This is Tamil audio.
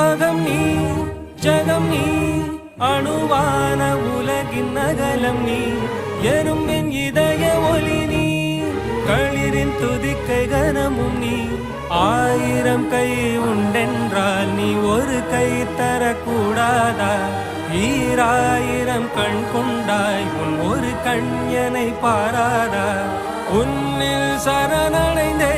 அகம் நீ ஜகம் நீ அணுவான உலகின் அகலம் நீ எறும்பின் இதய ஒளி நீ களிரின் துதிக்கை கனமும் நீ ஆயிரம் கை உண்டென்றால் நீ ஒரு கை தரக்கூடாதா ஈராயிரம் கண் கொண்டாய் உன் ஒரு கண் என்னை பாராதா உன்னில் சரணடைந்தே